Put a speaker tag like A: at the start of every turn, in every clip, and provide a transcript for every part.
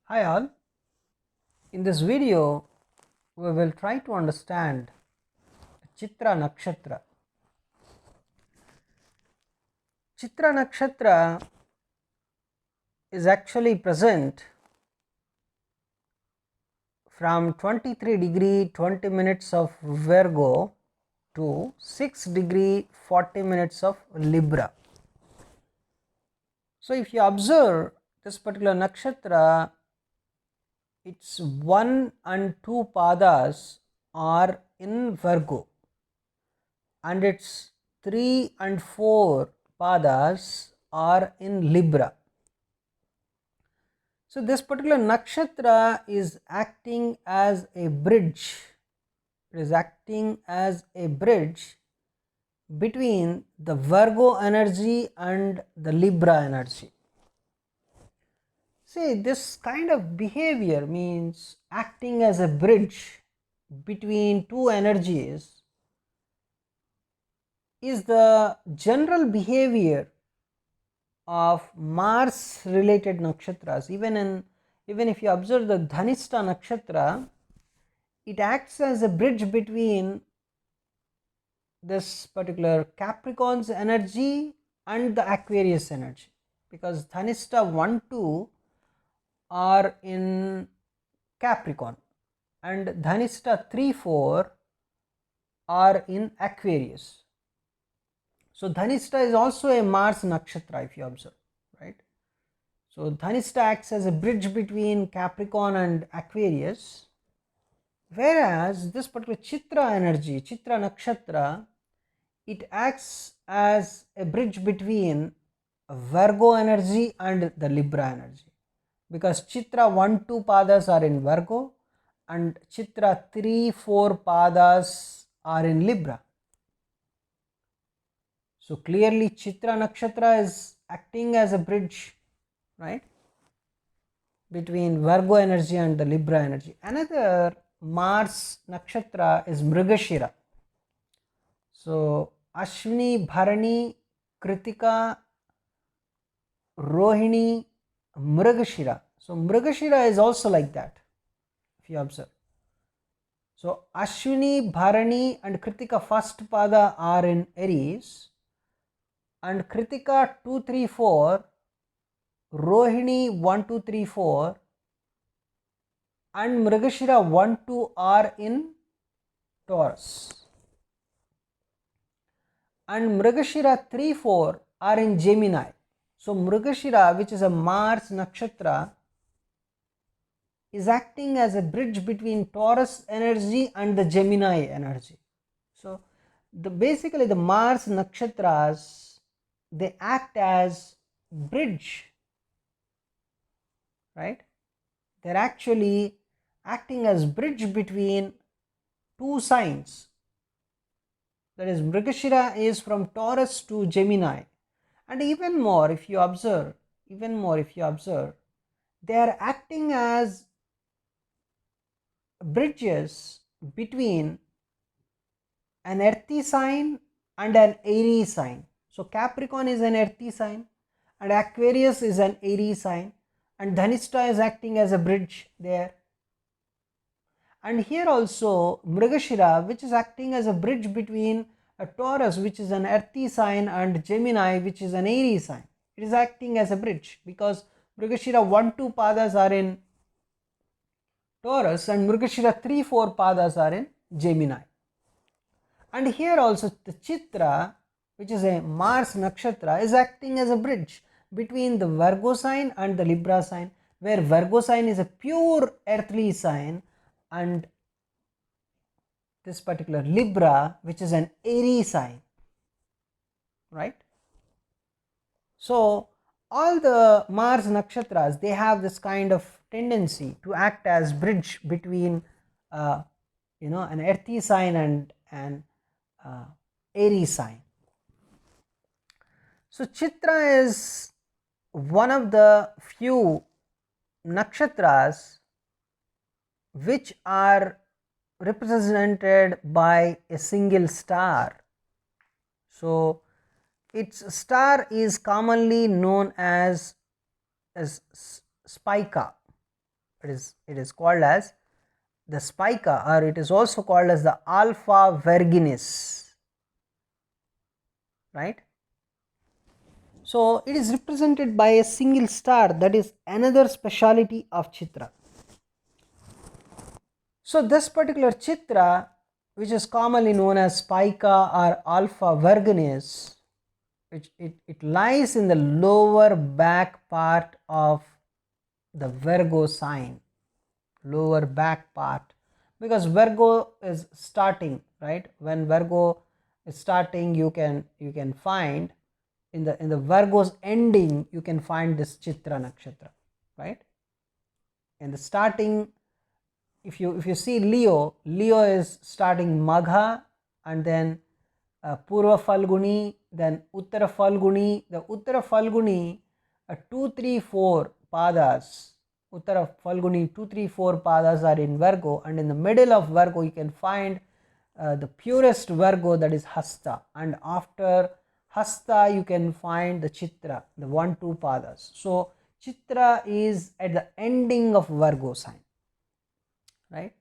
A: Hi all, in this video we will try to understand Chitra nakshatra. Chitra nakshatra is actually present from 23 degree 20 minutes of Virgo to 6 degree 40 minutes of Libra. So if you observe this particular nakshatra, its 1 and 2 padas are in Virgo and its 3 and 4 padas are in Libra. So this particular nakshatra is acting as a bridge. It is acting as a bridge between the Virgo energy and the Libra energy. See, this kind of behavior means acting as a bridge between two energies is the general behavior of Mars related nakshatras. Even if you observe the Dhanishta nakshatra, it acts as a bridge between this particular Capricorn's energy and the Aquarius energy, because Dhanishta 1 2 are in Capricorn and Dhanishta 3 4 are in Aquarius. So Dhanishta is also a Mars nakshatra if you observe, right. So Dhanishta acts as a bridge between Capricorn and Aquarius, whereas this particular Chitra energy, Chitra nakshatra, it acts as a bridge between Virgo energy and the Libra energy, because Chitra 1 2 padas are in Virgo and Chitra 3 4 padas are in Libra. So clearly Chitra nakshatra is acting as a bridge, right, between Virgo energy and the Libra energy. Another Mars nakshatra is Mrigashira. So Ashwini, Bharani, Kritika, Rohini, Mrigashira. So Mrigashira is also like that if you observe. So Ashwini, Bharani and Kritika first pada are in Aries, and Kritika 2 3 4, Rohini 1 2 3 4 and Mrigashira 1 2 are in Taurus, and Mrigashira 3 4 are in Gemini. So Mrigashira, which is a Mars nakshatra, is acting as a bridge between Taurus energy and the Gemini energy. So basically the Mars nakshatras, they act as bridge, right. They are actually acting as bridge between two signs, that is Mrigashira is from Taurus to Gemini. And even more if you observe, they are acting as bridges between an earthy sign and an airy sign. So Capricorn is an earthy sign and Aquarius is an airy sign, and Dhanishta is acting as a bridge there. And here also Mrigashira, which is acting as a bridge between a Taurus, which is an earthy sign, and Gemini, which is an airy sign. It is acting as a bridge because Mrigashira 1 2 padas are in Taurus and Mrigashira 3 4 padas are in Gemini. And here also the Chitra, which is a Mars nakshatra, is acting as a bridge between the Virgo sign and the Libra sign, where Virgo sign is a pure earthly sign and this particular Libra, which is an airy sign, right. So all the Mars nakshatras, they have this kind of tendency to act as bridge between an earthy sign and an airy sign. So Chitra is one of the few nakshatras which are represented by a single star. So its star is commonly known as Spica. it is called as the Spica, or it is also called as the Alpha Virginis, right. So it is represented by a single star, that is another speciality of Chitra. So this particular Chitra, which is commonly known as Spica or Alpha Virginis, it lies in the lower back part of the Virgo sign, lower back part, because Virgo is starting, right. When Virgo is starting, you can find in the Virgo's ending, you can find this Chitra nakshatra, right. In the starting, if you see Leo is starting Magha, and then Purva Falguni, then Uttara Falguni. The Uttara Falguni, 2, 3, 4 padas, Uttara Falguni 2, 3, 4 padas are in Virgo, and in the middle of Virgo you can find the purest Virgo, that is Hasta, and after Hasta you can find the Chitra, the 1, 2 padas. So Chitra is at the ending of Virgo sign, right.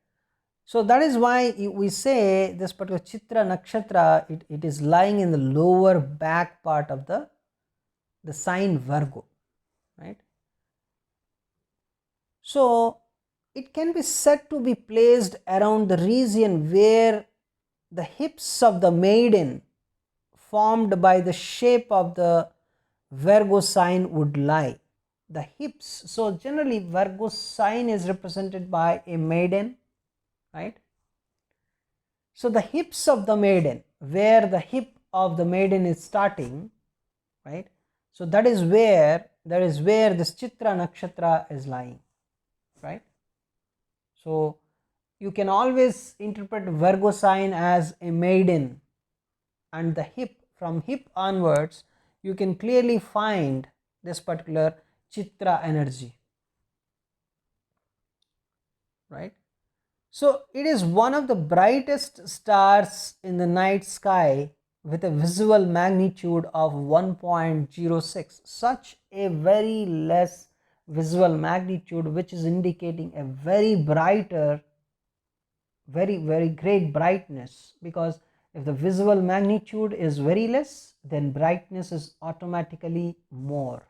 A: So that is why we say this particular Chitra nakshatra, it is lying in the lower back part of the sign Virgo, right. So it can be said to be placed around the region where the hips of the maiden formed by the shape of the Virgo sign would lie. The hips, so generally Virgo sign is represented by a maiden, right. So the hips of the maiden, where the hip of the maiden is starting, right. So that is where this Chitra nakshatra is lying, right. So you can always interpret Virgo sign as a maiden, and the hip, from hip onwards you can clearly find this particular Chitra energy, right. So it is one of the brightest stars in the night sky with a visual magnitude of 1.06, such a very less visual magnitude, which is indicating a very brighter, very great brightness, because if the visual magnitude is very less, then brightness is automatically more.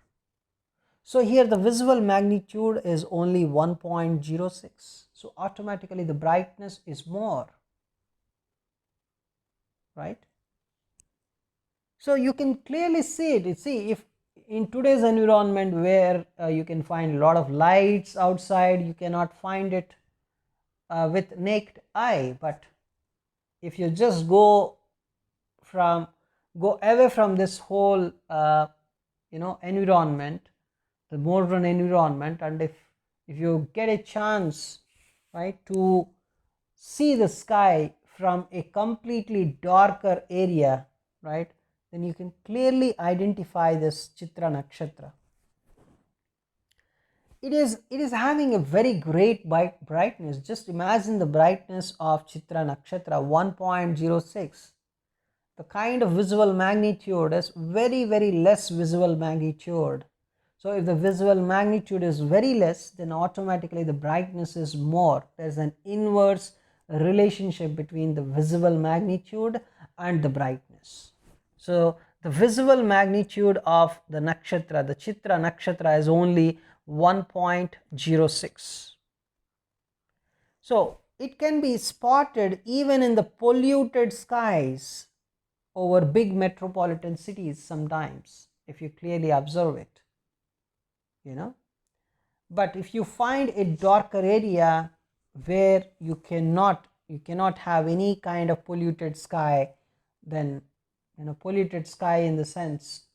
A: So here the visual magnitude is only 1.06, so automatically the brightness is more, right. So you can clearly see it. See, if in today's environment where you can find a lot of lights outside, you cannot find it with naked eye, but if you just go away from this whole environment, the modern environment, and if you get a chance, right, to see the sky from a completely darker area, right, then you can clearly identify this Chitra nakshatra. It is having a very great brightness. Just imagine the brightness of Chitra nakshatra, 1.06. The kind of visual magnitude is very less visual magnitude. So if the visual magnitude is very less, then automatically the brightness is more. There is an inverse relationship between the visual magnitude and the brightness. So the visual magnitude of the nakshatra, the Chitra nakshatra, is only 1.06. So it can be spotted even in the polluted skies over big metropolitan cities sometimes, if you clearly observe it, but if you find a darker area where you cannot have any kind of polluted sky, then polluted sky in the sense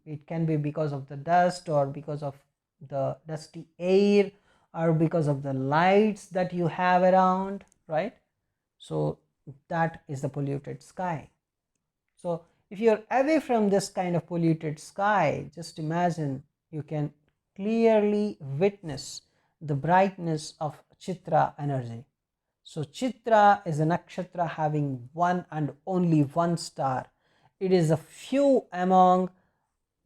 A: it can be because of the dust, or because of the dusty air, or because of the lights that you have around, right. So that is the polluted sky. So if you are away from this kind of polluted sky, just imagine you can clearly witness the brightness of Chitra energy. So Chitra is a nakshatra having one and only one star. It is a few among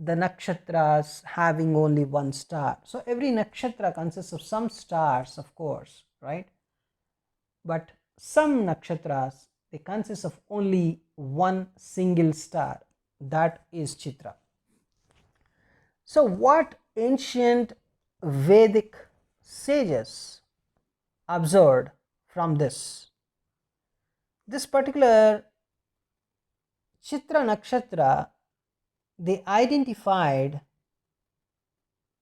A: the nakshatras having only one star. So every nakshatra consists of some stars, of course, right? But some nakshatras, they consist of only one single star, that is Chitra. So what ancient Vedic sages observed from this particular Chitra nakshatra, they identified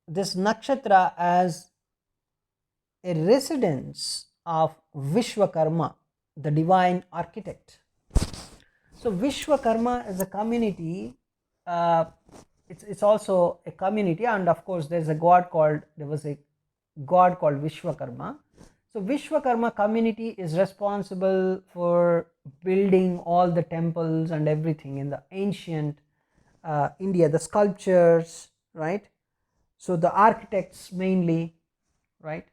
A: this nakshatra as a residence of Vishwakarma, the divine architect. So Vishwakarma is a community, it's also a community, and of course there was a god called Vishwakarma. So Vishwakarma community is responsible for building all the temples and everything in the ancient India, the sculptures, right? So the architects mainly, right?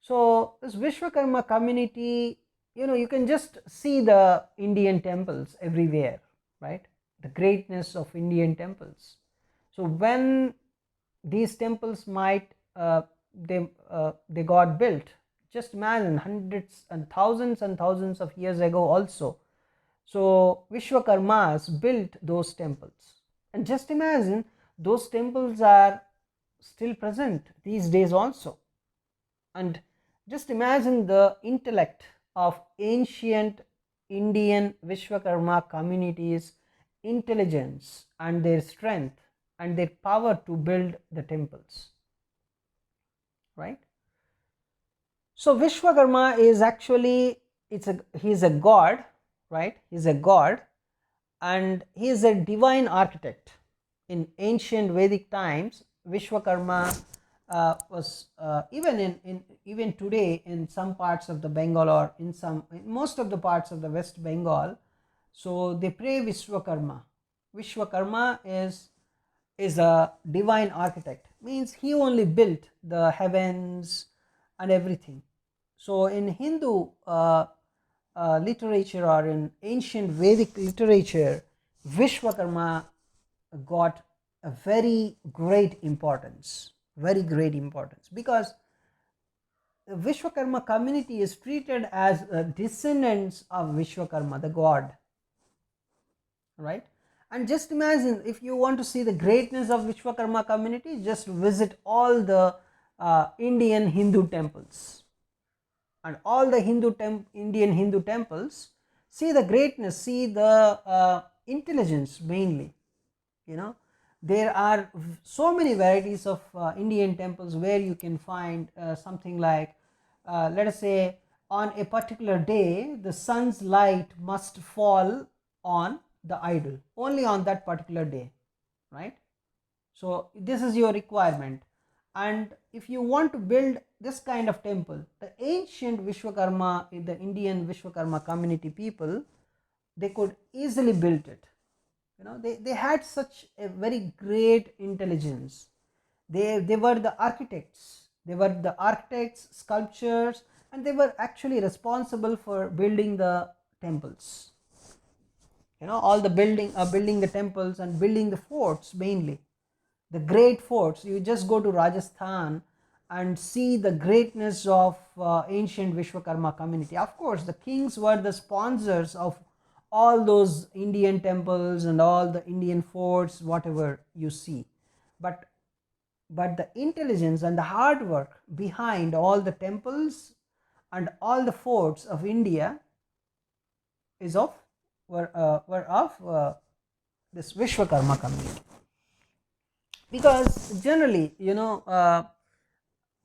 A: So this Vishwakarma community, you can just see the Indian temples everywhere, right? The greatness of Indian temples. So when these temples they got built, just imagine hundreds and thousands of years ago also. So Vishwakarmas built those temples, and just imagine those temples are still present these days also. And just imagine the intellect of ancient Indian Vishwakarma communities, intelligence and their strength and their power to build the temples, right? So Vishwakarma is actually, he is a god, right? He is a god, and he is a divine architect. In ancient Vedic times, Vishwakarma was even today in some parts of the Bengal, or in most of the parts of the West Bengal, so they pray Vishwakarma. Vishwakarma is a divine architect, means he only built the heavens and everything. So in Hindu literature, or in ancient Vedic literature, Vishwakarma got a very great importance, because the Vishwakarma community is treated as descendants of Vishwakarma, the god, right? And just imagine, if you want to see the greatness of Vishwakarma community, just visit all the Indian Hindu temples, and all the Indian Hindu temples, see the greatness, see the intelligence mainly. There are so many varieties of Indian temples where you can find something like, let us say, on a particular day the sun's light must fall on the idol, only on that particular day, right? So this is your requirement. And if you want to build this kind of temple, the ancient Vishwakarma, the Indian Vishwakarma community people, they could easily build it. They had such a very great intelligence. They were the architects, sculptors, and they were actually responsible for building the temples, all the building the temples and building the forts, mainly the great forts. You just go to Rajasthan and see the greatness of ancient Vishwakarma community. Of course, the kings were the sponsors of all those Indian temples and all the Indian forts, whatever you see, but the intelligence and the hard work behind all the temples and all the forts of India were of this Vishwakarma community. Because generally,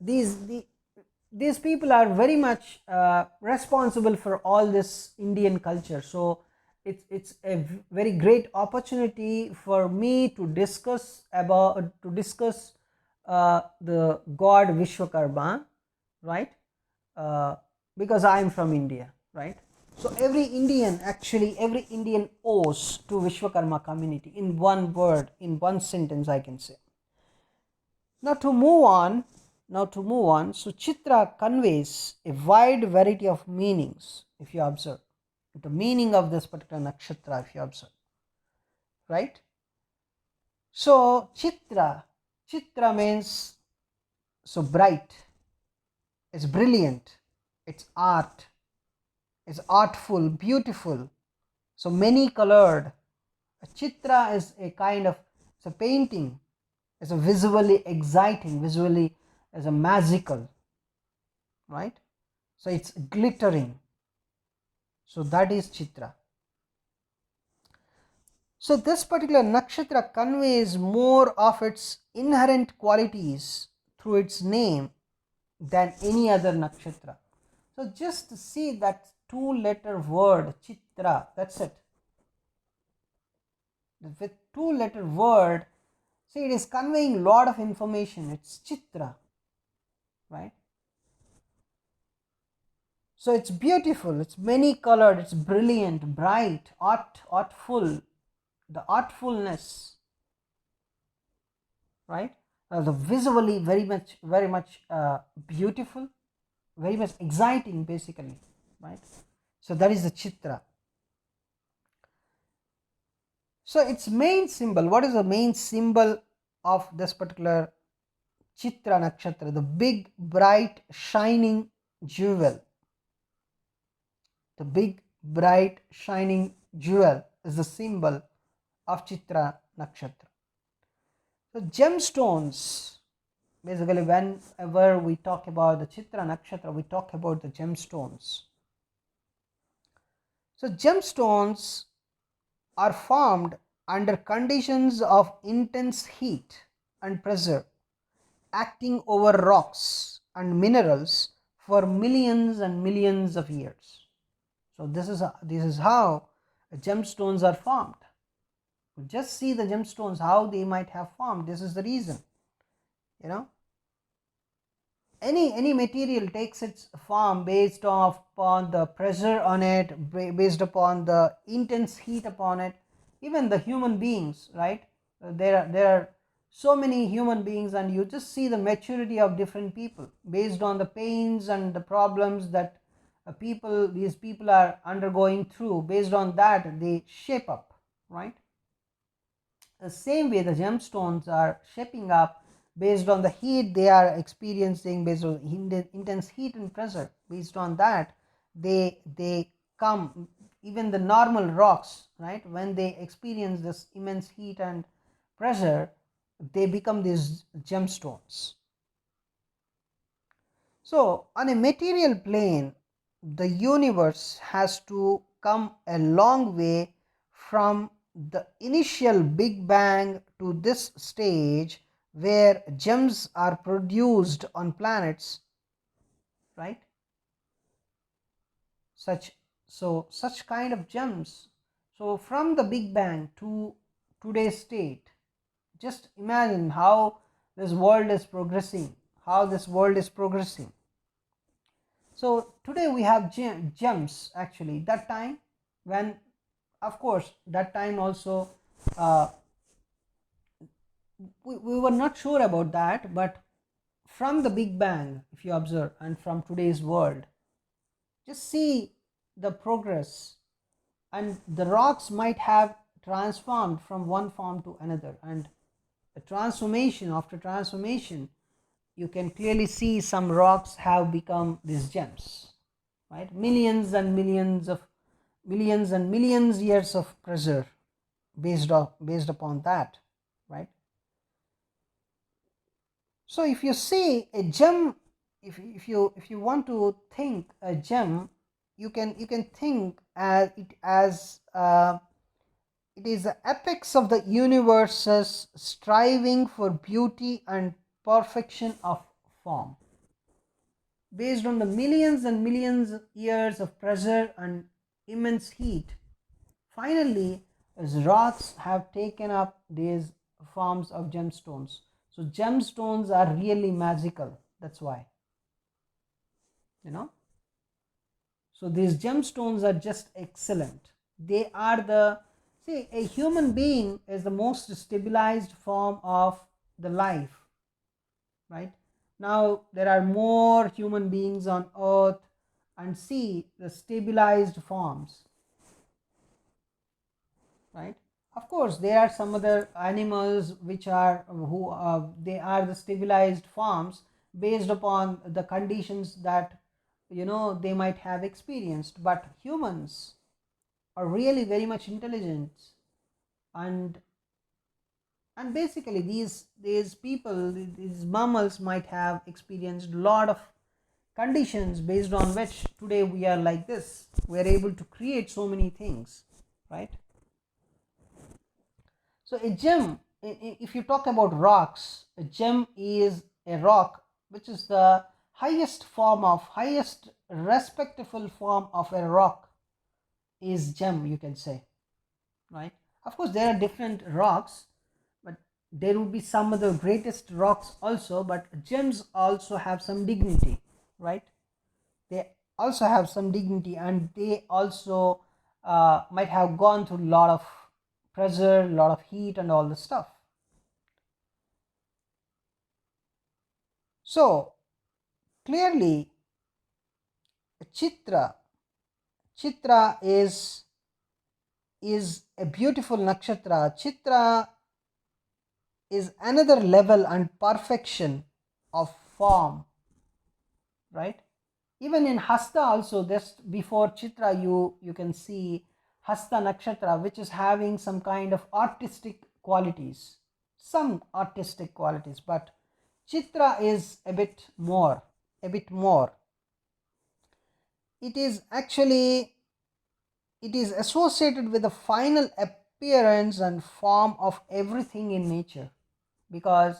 A: these people are very much responsible for all this Indian culture. So it's a very great opportunity for me to discuss the god Vishwakarma, right? Because I am from India, right? So every Indian owes to Vishwakarma community, in one word, in one sentence I can say. Now to move on, so Chitra conveys a wide variety of meanings, if you observe the meaning of this particular nakshatra, if you observe, right? So Chitra means so bright, it's brilliant, it's art, it's artful, beautiful, so many colored. A Chitra is a kind of, it's a painting, it's a visually exciting, visually as a magical, right? So it's glittering. So that is Chitra. So this particular nakshatra conveys more of its inherent qualities through its name than any other nakshatra. So just see that two-letter word Chitra, that's it. With two-letter word, see, it is conveying a lot of information. It's Chitra, right? So it's beautiful, it's many colored, it's brilliant, bright, artful, the artfulness, right? The visually very much beautiful, very much exciting, basically, right? So that is the Chitra. So its main symbol, what is the main symbol of this particular Chitra nakshatra? The big, bright, shining jewel. The big, bright, shining jewel is the symbol of Chitra nakshatra. So gemstones, basically whenever we talk about the Chitra nakshatra, we talk about the gemstones. So gemstones are formed under conditions of intense heat and pressure, acting over rocks and minerals for millions and millions of years. So this is how gemstones are formed. Just see the gemstones, how they might have formed. This is the reason, any material takes its form based upon the pressure on it, based upon the intense heat upon it. Even the human beings, right? There are so many human beings, and you just see the maturity of different people based on the pains and the problems that these people are undergoing through. Based on that, they shape up, right? The same way the gemstones are shaping up based on the heat they are experiencing, based on intense heat and pressure. Based on that, they come. Even the normal rocks, right, when they experience this immense heat and pressure, they become these gemstones. So on a material plane, the universe has to come a long way from the initial Big Bang to this stage where gems are produced on planets, right? Such kind of gems. So from the Big Bang to today's state, just imagine how this world is progressing, So today we have gems. Actually, that time, when, of course, that time also uh, we were not sure about that, but from the Big Bang, if you observe, and from today's world, just see the progress, and the rocks might have transformed from one form to another, and the transformation after transformation, you can clearly see some rocks have become these gems, right? Millions and millions years of pressure based upon that, right? So if you see a gem, if you want to think a gem, you can think as it is the apex of the universe's striving for beauty and perfection of form, based on the millions and millions of years of pressure and immense heat. Finally, as rocks have taken up these forms of gemstones. So gemstones are really magical. That's why, you know. So these gemstones are just excellent. They are see, a human being is the most stabilized form of the life, right? Now there are more human beings on earth, and see the stabilized forms, right? Of course, there are some other animals which are who they are the stabilized forms based upon the conditions that they might have experienced. But humans are really very much intelligent, and basically these people, these mammals might have experienced a lot of conditions based on which today we are like this. We are able to create so many things, right? So a gem, if you talk about rocks, a gem is a rock which is the highest respectable form of a rock is gem, you can say, right? Of course, there are different rocks, but there would be some of the greatest rocks also, but gems also have some dignity, right? They also have some dignity, and they also might have gone through a lot of pressure, a lot of heat, and all the stuff. So clearly, Chitra, Chitra is a beautiful nakshatra. Chitra is another level and perfection of form, right? Even in Hasta also, just before Chitra, you can see Hasta nakshatra, which is having some kind of artistic qualities, but Chitra is a bit more. It is actually, it is associated with the final appearance and form of everything in nature, because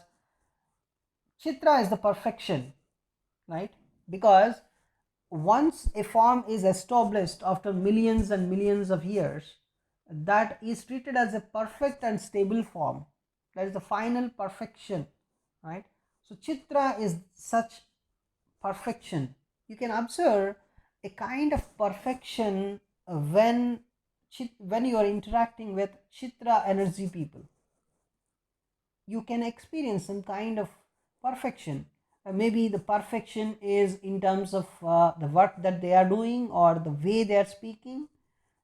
A: Chitra is the perfection, right? Because once a form is established after millions and millions of years, that is treated as a perfect and stable form. That is the final perfection, right? So Chitra is such perfection. You can observe a kind of perfection when you are interacting with Chitra energy people. You can experience some kind of perfection. Maybe the perfection is in terms of the work that they are doing, or the way they are speaking,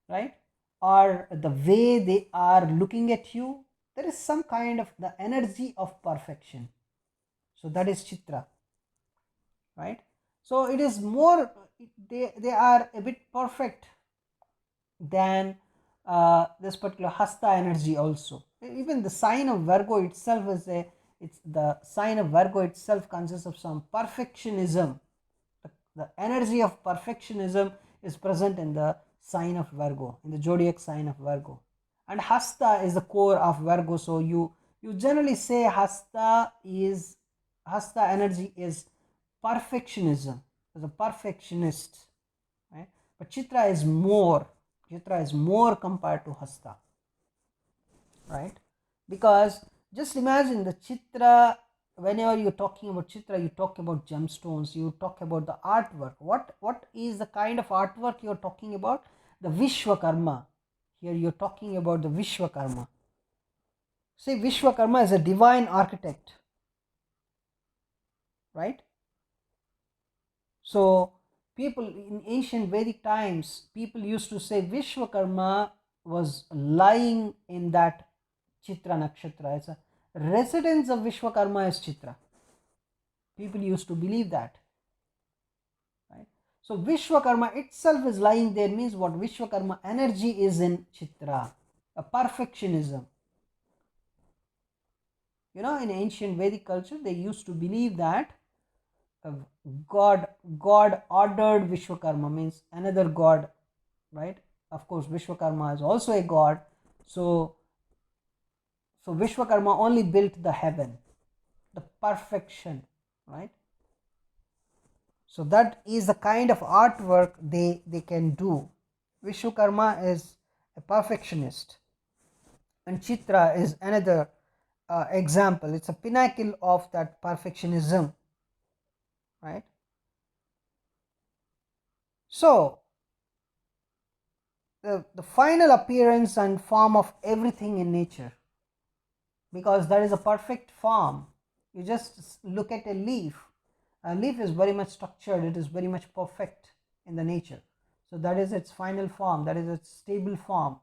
A: right? Or the way they are looking at you. There is some kind of the energy of perfection. So that is Chitra, right? So it is more, they are a bit perfect than this particular Hasta energy also. Even the sign of Virgo itself is it's the sign of Virgo itself consists of some perfectionism. The energy of perfectionism is present in the sign of Virgo, in the zodiac sign of Virgo. And Hasta is the core of Virgo. So you generally say Hasta energy is perfectionism, as a perfectionist, right? But Chitra is more. Chitra is more compared to Hasta, right? Because just imagine the Chitra. Whenever you're talking about Chitra, you talk about gemstones, you talk about the artwork. What is the kind of artwork you're talking about? The Vishwakarma. Here you're talking about the Vishwakarma. See, Vishwakarma is a divine architect, right? So people in ancient Vedic times, people used to say Vishwakarma was lying in that Chitra nakshatra. It's a residence of Vishwakarma is Chitra. People used to believe that, right? So Vishwakarma itself is lying there, means what? Vishwakarma energy is in Chitra, a perfectionism. In ancient Vedic culture, they used to believe that God ordered Vishwakarma, means another god, right? Of course, Vishwakarma is also a god. So Vishwakarma only built the heaven, the perfection, right? So that is the kind of artwork they can do. Vishwakarma is a perfectionist, and Chitra is another example. It's a pinnacle of that perfectionism, right? So the final appearance and form of everything in nature, because that is a perfect form. You just look at a leaf. A leaf is very much structured, it is very much perfect in the nature. So that is its final form, that is its stable form.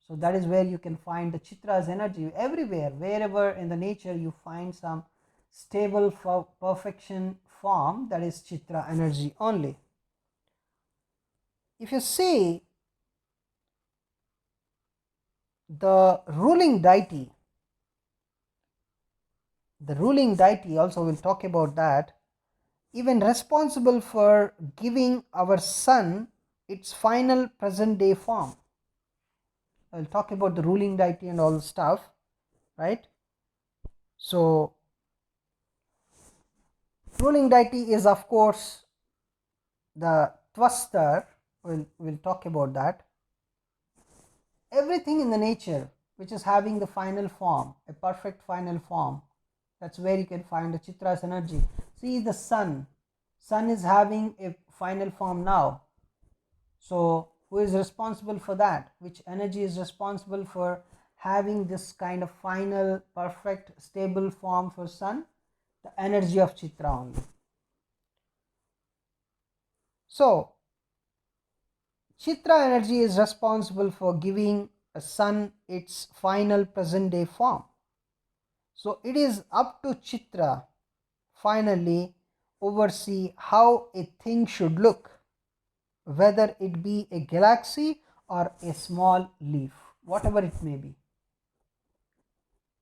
A: So that is where you can find the Chitra's energy everywhere, wherever in the nature you find some stable for perfection form, that is Chitra energy only. If you see the ruling deity also, we'll talk about that, even responsible for giving our sun its final present day form. I'll talk about the ruling deity and all the stuff, right? So ruling deity is of course the twister. We'll talk about that. Everything in the nature which is having the final form, a perfect final form, that's where you can find the Chitra's energy. See the sun is having a final form now. So who is responsible for that? Which energy is responsible for having this kind of final perfect stable form for sun? The energy of Chitra only. So Chitra energy is responsible for giving a sun its final present day form. So it is up to Chitra finally oversee how a thing should look, whether it be a galaxy or a small leaf, whatever it may be.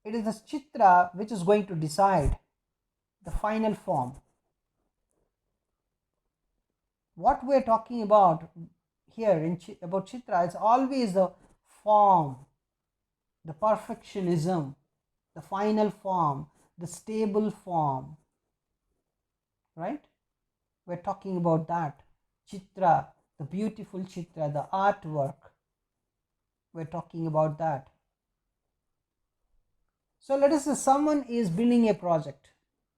A: It is the Chitra which is going to decide the final form. What we are talking about here about Chitra is always the form, the perfectionism, the final form, the stable form, right? We're talking about that. Chitra, the beautiful Chitra, the artwork. We're talking about that. So let us say someone is building a project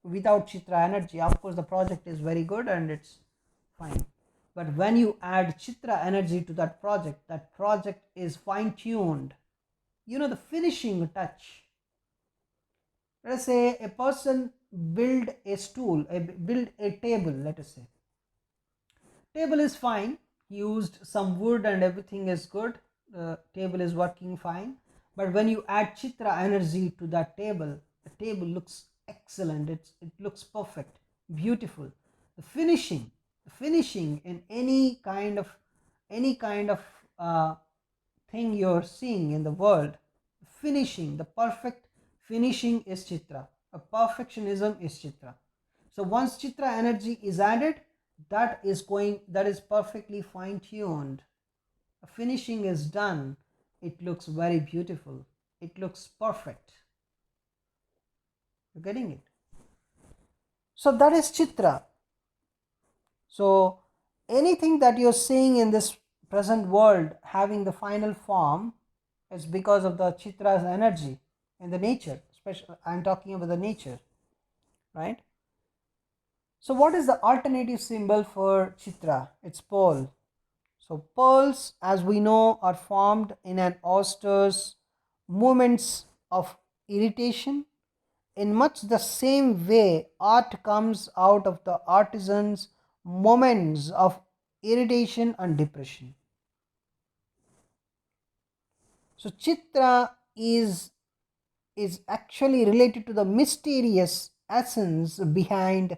A: without Chitra energy. Of course, the project is very good and it's fine. But when you add Chitra energy to that project is fine-tuned. You know, the finishing touch. Let us say a person build a stool, build a table, let us say. Table is fine, he used some wood and everything is good, the table is working fine. But when you add Chitra energy to that table, the table looks excellent, it looks perfect, beautiful. The finishing in any kind of thing you're seeing in the world, finishing, the perfect finishing is Chitra. A perfectionism is Chitra. So once Chitra energy is added, that is perfectly fine tuned. A finishing is done, it looks very beautiful, it looks perfect. You're getting it? So that is Chitra. So anything that you're seeing in this present world having the final form is because of the Chitra's energy in the nature. Especially I'm talking about the nature, right? So what is the alternative symbol for Chitra? It's pearl. So pearls, as we know, are formed in an oyster's moments of irritation. In much the same way, art comes out of the artisan's moments of irritation and depression. So Chitra is actually related to the mysterious essence behind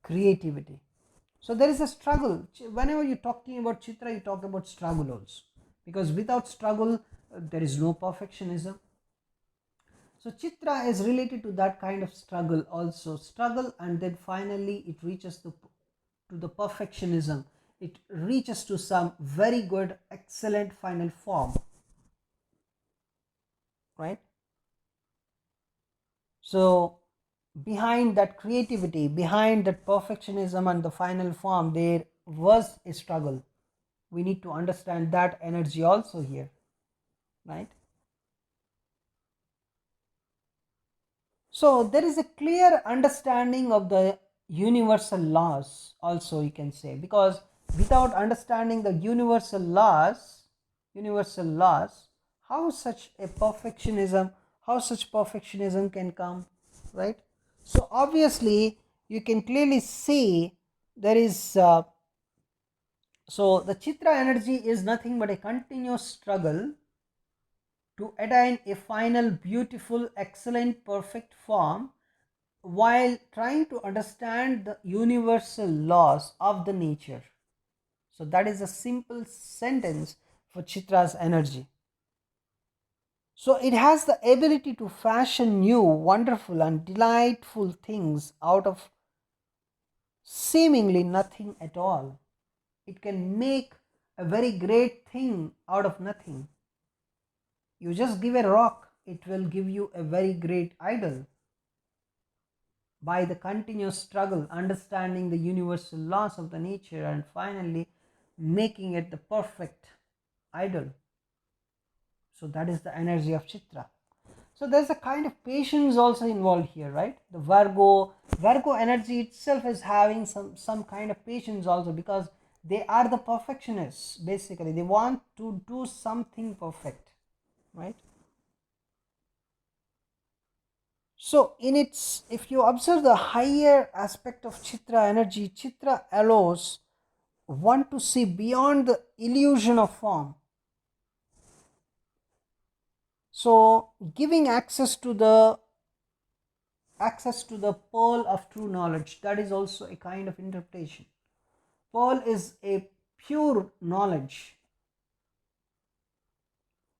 A: creativity. So there is a struggle. Whenever you're talking about Chitra, you talk about struggle also, because without struggle there is no perfectionism. So Chitra is related to that kind of struggle also, struggle, and then finally it reaches to the perfectionism. It reaches to some very good, excellent final form, right? So behind that creativity, behind that perfectionism and the final form, there was a struggle. We need to understand that energy also here, right? So there is a clear understanding of the universal laws also, you can say, because without understanding the universal laws, how such perfectionism can come, right? So obviously you can clearly see there is so the Chitra energy is nothing but a continuous struggle to attain a final beautiful, excellent, perfect form while trying to understand the universal laws of the nature. So that is a simple sentence for Chitra's energy. So it has the ability to fashion new, wonderful and delightful things out of seemingly nothing at all. It can make a very great thing out of nothing. You just give a rock, it will give you a very great idol. By the continuous struggle, understanding the universal laws of the nature and finally making it the perfect idol. So that is the energy of Chitra. So there's a kind of patience also involved here, right? The Virgo energy itself is having some kind of patience also, because they are the perfectionists. Basically they want to do something perfect, right? So in its, if you observe the higher aspect of Chitra energy, Chitra allows one to see beyond the illusion of form. So giving access to the pearl of true knowledge, that is also a kind of interpretation. Pearl is a pure knowledge.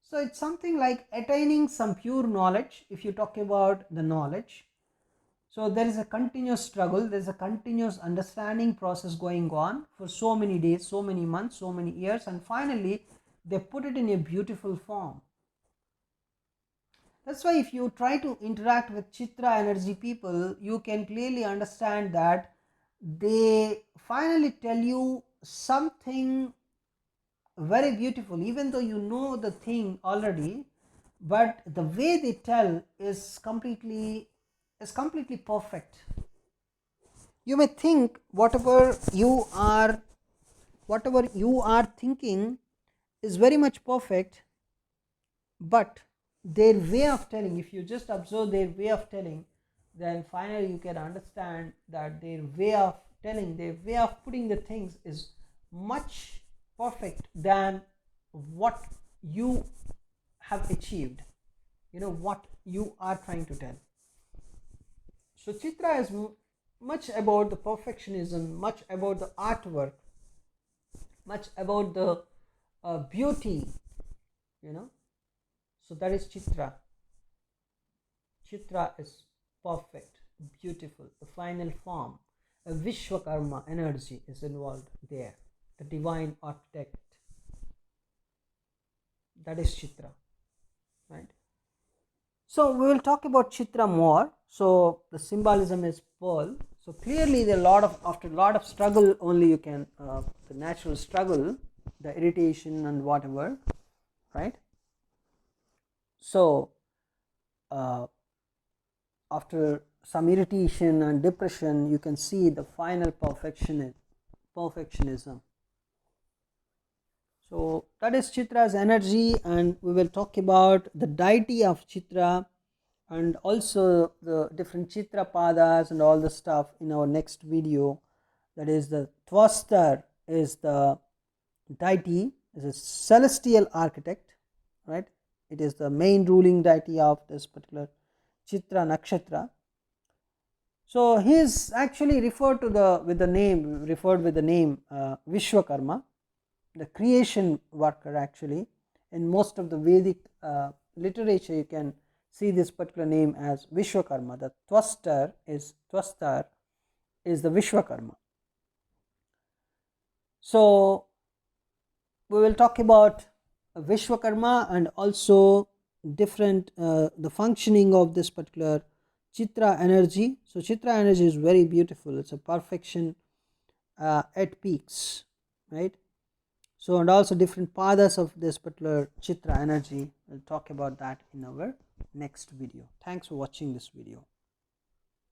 A: So it's something like attaining some pure knowledge. If you talk about the knowledge, so there is a continuous struggle, there is a continuous understanding process going on for so many days, so many months, so many years, and finally they put it in a beautiful form. That's why if you try to interact with Chitra energy people, you can clearly understand that they finally tell you something very beautiful, even though you know the thing already, but the way they tell is completely perfect. You may think whatever you are thinking is very much perfect, but their way of telling, if you just observe their way of telling, then finally you can understand that their way of telling, their way of putting the things is much perfect than what you have achieved, what you are trying to tell. So Chitra is much about the perfectionism, much about the artwork, much about the beauty, so that is Chitra. Chitra is perfect, beautiful, the final form. A Vishwakarma energy is involved there, the divine architect. That is Chitra, right? So we will talk about Chitra more. So the symbolism is pearl. So clearly, after a lot of struggle, only you can the natural struggle, the irritation and whatever, right? So after some irritation and depression, you can see the final perfectionism. So that is Chitra's energy, and we will talk about the deity of Chitra and also the different Chitra padas and all the stuff in our next video. That is, the Twastar is the deity, is a celestial architect, right? It is the main ruling deity of this particular Chitra nakshatra. So he is actually referred with the name Vishwakarma, the creation worker. Actually, in most of the Vedic literature, you can see this particular name as Vishwakarma. The Twastar is the Vishwakarma. So we will talk about Vishwakarma and also different the functioning of this particular Chitra energy. So Chitra energy is very beautiful. It's a perfection at peaks, right? So and also different pathas of this particular Chitra energy. We'll talk about that in our next video. Thanks for watching this video.